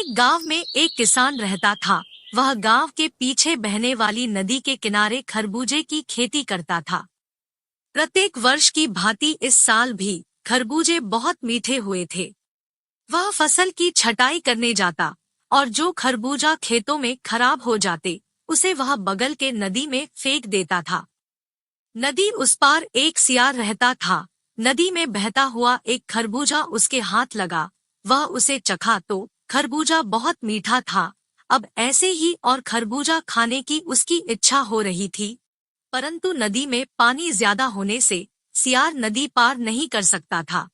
एक गांव में एक किसान रहता था। वह गांव के पीछे बहने वाली नदी के किनारे खरबूजे की खेती करता था। प्रत्येक वर्ष की भांति इस साल भी खरबूजे बहुत मीठे हुए थे। वह फसल की छटाई करने जाता और जो खरबूजा खेतों में खराब हो जाते उसे वह बगल के नदी में फेंक देता था। नदी उस पार एक सियार रहता था। नदी में बहता हुआ एक खरबूजा उसके हाथ लगा। वह उसे चखा तो खरबूजा बहुत मीठा था। अब ऐसे ही और खरबूजा खाने की उसकी इच्छा हो रही थी, परंतु नदी में पानी ज्यादा होने से सियार नदी पार नहीं कर सकता था।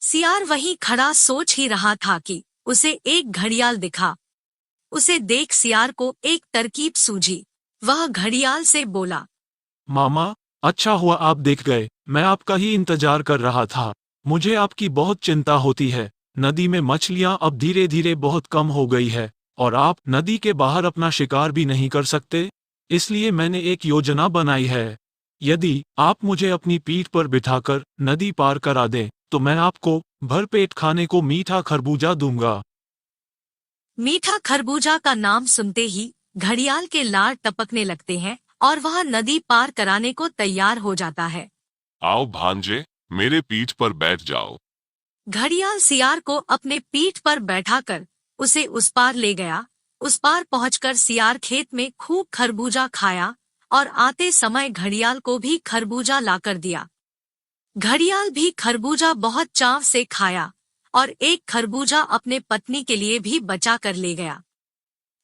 सियार वहीं खड़ा सोच ही रहा था कि उसे एक घड़ियाल दिखा। उसे देख सियार को एक तरकीब सूझी। वह घड़ियाल से बोला, मामा, अच्छा हुआ आप दिख गए। मैं आपका ही इंतजार कर रहा था। मुझे आपकी बहुत चिंता होती है। नदी में मछलियां अब धीरे धीरे बहुत कम हो गई है और आप नदी के बाहर अपना शिकार भी नहीं कर सकते। इसलिए मैंने एक योजना बनाई है। यदि आप मुझे अपनी पीठ पर बिठाकर नदी पार करा दें तो मैं आपको भरपेट खाने को मीठा खरबूजा दूंगा। मीठा खरबूजा का नाम सुनते ही घड़ियाल के लार टपकने लगते हैं और वह नदी पार कराने को तैयार हो जाता है। आओ भांजे, मेरे पीठ पर बैठ जाओ। घड़ियाल सियार को अपने पीठ पर बैठाकर उसे उस पार ले गया। उस पार पहुंचकर सियार खेत में खूब खरबूजा खाया और आते समय घड़ियाल को भी खरबूजा लाकर दिया। घड़ियाल भी खरबूजा बहुत चाव से खाया और एक खरबूजा अपने पत्नी के लिए भी बचा कर ले गया।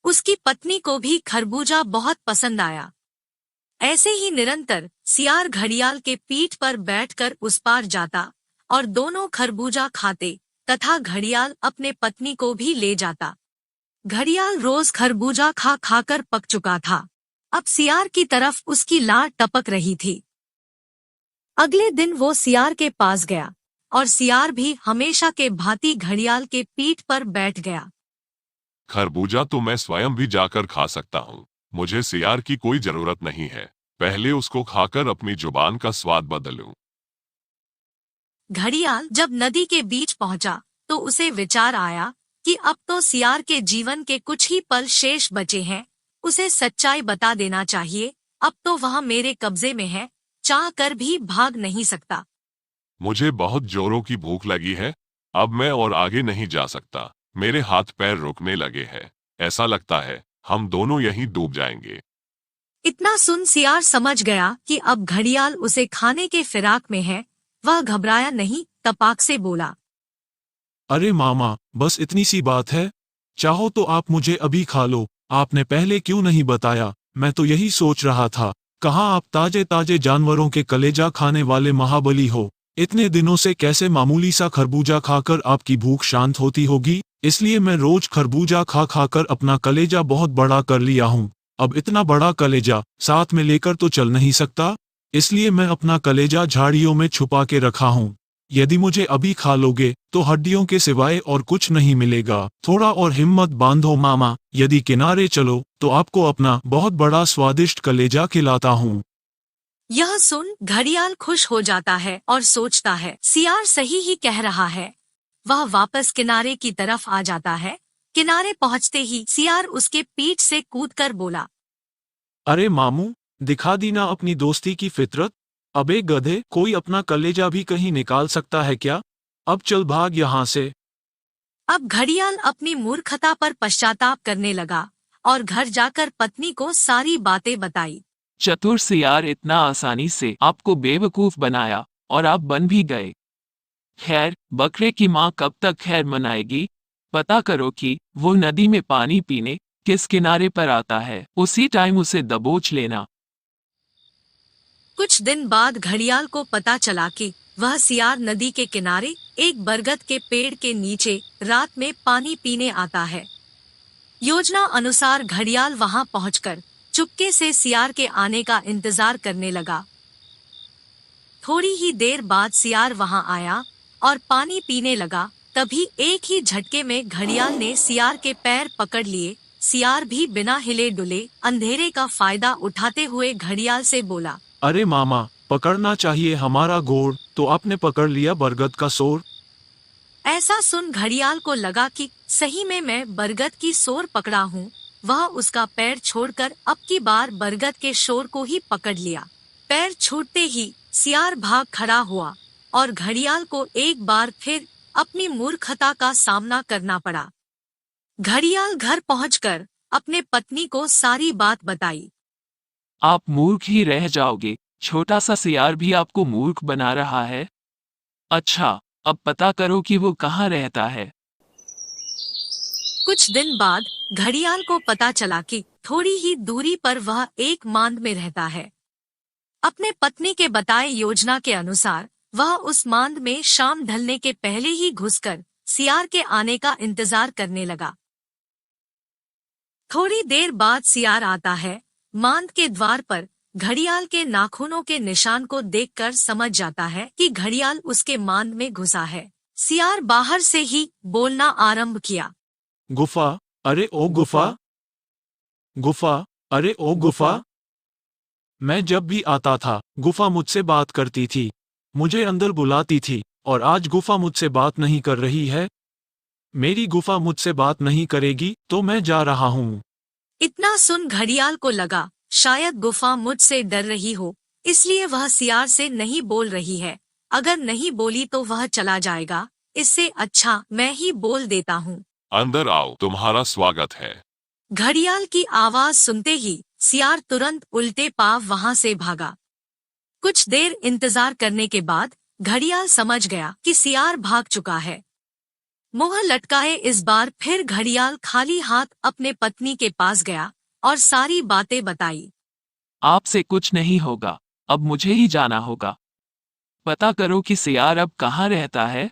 उसकी पत्नी को भी खरबूजा बहुत पसंद आया। ऐसे ही निरंतर सियार घड़ियाल के पीठ पर बैठकर उस पार जाता और दोनों खरबूजा खाते तथा घड़ियाल अपने पत्नी को भी ले जाता। घड़ियाल रोज खरबूजा खा खाकर पक चुका था। अब सियार की तरफ उसकी लार टपक रही थी। अगले दिन वो सियार के पास गया और सियार भी हमेशा के भांति घड़ियाल के पीठ पर बैठ गया। खरबूजा तो मैं स्वयं भी जाकर खा सकता हूँ। मुझे सियार की कोई जरूरत नहीं है। पहले उसको खाकर अपनी जुबान का स्वाद बदलूं। घड़ियाल जब नदी के बीच पहुंचा तो उसे विचार आया कि अब तो सियार के जीवन के कुछ ही पल शेष बचे हैं। उसे सच्चाई बता देना चाहिए। अब तो वह मेरे कब्जे में है, चाह कर भी भाग नहीं सकता। मुझे बहुत जोरों की भूख लगी है। अब मैं और आगे नहीं जा सकता। मेरे हाथ पैर रुकने लगे हैं। ऐसा लगता है हम दोनों यहीं डूब जाएंगे। इतना सुन सियार समझ गया कि अब घड़ियाल उसे खाने के फिराक में है। वह घबराया नहीं, तपाक से बोला, अरे मामा, बस इतनी सी बात है। चाहो तो आप मुझे अभी खा लो। आपने पहले क्यों नहीं बताया? मैं तो यही सोच रहा था, कहाँ आप ताजे ताजे जानवरों के कलेजा खाने वाले महाबली हो। इतने दिनों से कैसे मामूली सा खरबूजा खाकर आपकी भूख शांत होती होगी। इसलिए मैं रोज खरबूजा खा खाकर अपना कलेजा बहुत बड़ा कर लिया हूँ। अब इतना बड़ा कलेजा साथ में लेकर तो चल नहीं सकता। इसलिए मैं अपना कलेजा झाड़ियों में छुपा के रखा हूँ। यदि मुझे अभी खा लोगे तो हड्डियों के सिवाय और कुछ नहीं मिलेगा। थोड़ा और हिम्मत बांधो मामा, यदि किनारे चलो तो आपको अपना बहुत बड़ा स्वादिष्ट कलेजा खिलाता हूँ। यह सुन घड़ियाल खुश हो जाता है और सोचता है, सियार सही ही कह रहा है। वह वापस किनारे की तरफ आ जाता है। किनारे पहुंचते ही सियार उसके पीठ से कूदकर बोला, अरे मामू, दिखा दी ना अपनी दोस्ती की फितरत। अबे गधे, कोई अपना कलेजा भी कहीं निकाल सकता है क्या? अब चल भाग यहाँ से। अब घड़ियाल अपनी मूर्खता पर पश्चाताप करने लगा और घर जाकर पत्नी को सारी बातें बताई। चतुर सियार इतना आसानी से आपको बेवकूफ बनाया और आप बन भी गए। खैर, बकरे की माँ कब तक खैर मनाएगी? पता करो कि वो नदी में पानी पीने किस किनारे पर आता है। उसी टाइम उसे दबोच लेना। कुछ दिन बाद घड़ियाल को पता चला कि वह सियार नदी के किनारे एक बरगद के पेड़ के नीचे रात में पानी पीने आता है। योजना अनुसार घड़ियाल वहां पहुंचकर चुपके से सियार के आने का इंतजार करने लगा। थोड़ी ही देर बाद सियार वहां आया और पानी पीने लगा। तभी एक ही झटके में घड़ियाल ने सियार के पैर पकड़ लिए। सियार भी बिना हिले डुले अंधेरे का फायदा उठाते हुए घड़ियाल से बोला, अरे मामा, पकड़ना चाहिए हमारा गोड़, तो आपने पकड़ लिया बरगद का सोर। ऐसा सुन घड़ियाल को लगा कि सही में मैं बरगद की सोर पकड़ा हूँ। वह उसका पैर छोड़कर अब की बार बरगद के शोर को ही पकड़ लिया। पैर छूटते ही सियार भाग खड़ा हुआ और घड़ियाल को एक बार फिर अपनी मूर्खता का सामना करना पड़ा। घड़ियाल घर पहुंचकर अपने पत्नी को सारी बात बताई। आप मूर्ख ही रह जाओगे, छोटा सा सियार भी आपको मूर्ख बना रहा है। अच्छा, अब पता करो कि वो कहाँ रहता है। कुछ दिन बाद घड़ियाल को पता चला कि थोड़ी ही दूरी पर वह एक मांद में रहता है। अपने पत्नी के बताए योजना के अनुसार वह उस मांद में शाम ढलने के पहले ही घुसकर सियार के आने का इंतजार करने लगा। थोड़ी देर बाद सियार आता है। मांद के द्वार पर घड़ियाल के नाखूनों के निशान को देखकर समझ जाता है कि घड़ियाल उसके मांद में घुसा है। सियार बाहर से ही बोलना आरंभ किया। गुफा, अरे ओ गुफा, गुफा, अरे ओ गुफा। मैं जब भी आता था गुफा मुझसे बात करती थी, मुझे अंदर बुलाती थी, और आज गुफा मुझसे बात नहीं कर रही है। मेरी गुफा मुझसे बात नहीं करेगी तो मैं जा रहा हूँ। इतना सुन घड़ियाल को लगा शायद गुफा मुझसे डर रही हो, इसलिए वह सियार से नहीं बोल रही है। अगर नहीं बोली तो वह चला जाएगा, इससे अच्छा मैं ही बोल देता हूँ। अंदर आओ, तुम्हारा स्वागत है। घड़ियाल की आवाज सुनते ही सियार तुरंत उल्टे पांव वहां से भागा। कुछ देर इंतजार करने के बाद घड़ियाल समझ गया कि सियार भाग चुका है। मुंह लटकाए इस बार फिर घड़ियाल खाली हाथ अपने पत्नी के पास गया और सारी बातें बताई। आपसे कुछ नहीं होगा, अब मुझे ही जाना होगा। पता करो कि सियार अब कहाँ रहता है।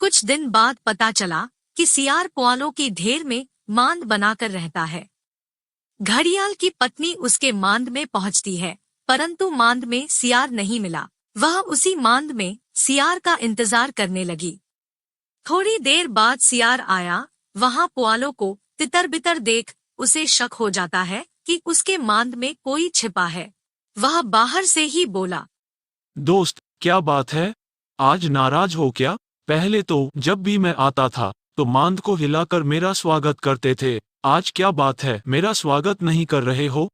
कुछ दिन बाद पता चला कि सियार पुआलों की ढेर में मांद बनाकर रहता है। घड़ियाल की पत्नी उसके मांद में पहुंचती है, परंतु मांद में सियार नहीं मिला। वह उसी मांद में सियार का इंतजार करने लगी। थोड़ी देर बाद सियार आया। वहां पुआलों को तितर बितर देख उसे शक हो जाता है कि उसके मांद में कोई छिपा है। वह बाहर से ही बोला, दोस्त, क्या बात है? आज नाराज हो क्या? पहले तो जब भी मैं आता था तो मांद को हिलाकर मेरा स्वागत करते थे। आज क्या बात है, मेरा स्वागत नहीं कर रहे हो?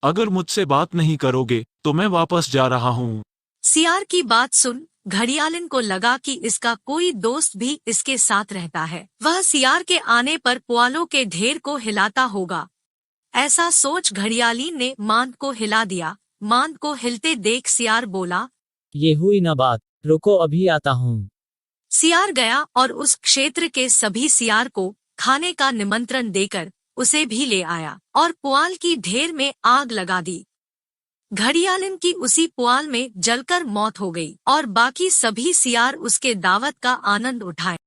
अगर मुझसे बात नहीं करोगे तो मैं वापस जा रहा हूँ। सियार की बात सुन घड़ियालिन को लगा कि इसका कोई दोस्त भी इसके साथ रहता है। वह सियार के आने पर पुआलों के ढेर को हिलाता होगा। ऐसा सोच घड़ियालिन ने मांद को हिला दिया। मांद को हिलते देख सियार बोला, ये हुई न बात, रुको अभी आता हूँ। सियार गया और उस क्षेत्र के सभी सियार को खाने का निमंत्रण देकर उसे भी ले आया और पुआल की ढेर में आग लगा दी। घड़ियालिन की उसी पुआल में जलकर मौत हो गई और बाकी सभी सियार उसके दावत का आनंद उठाए।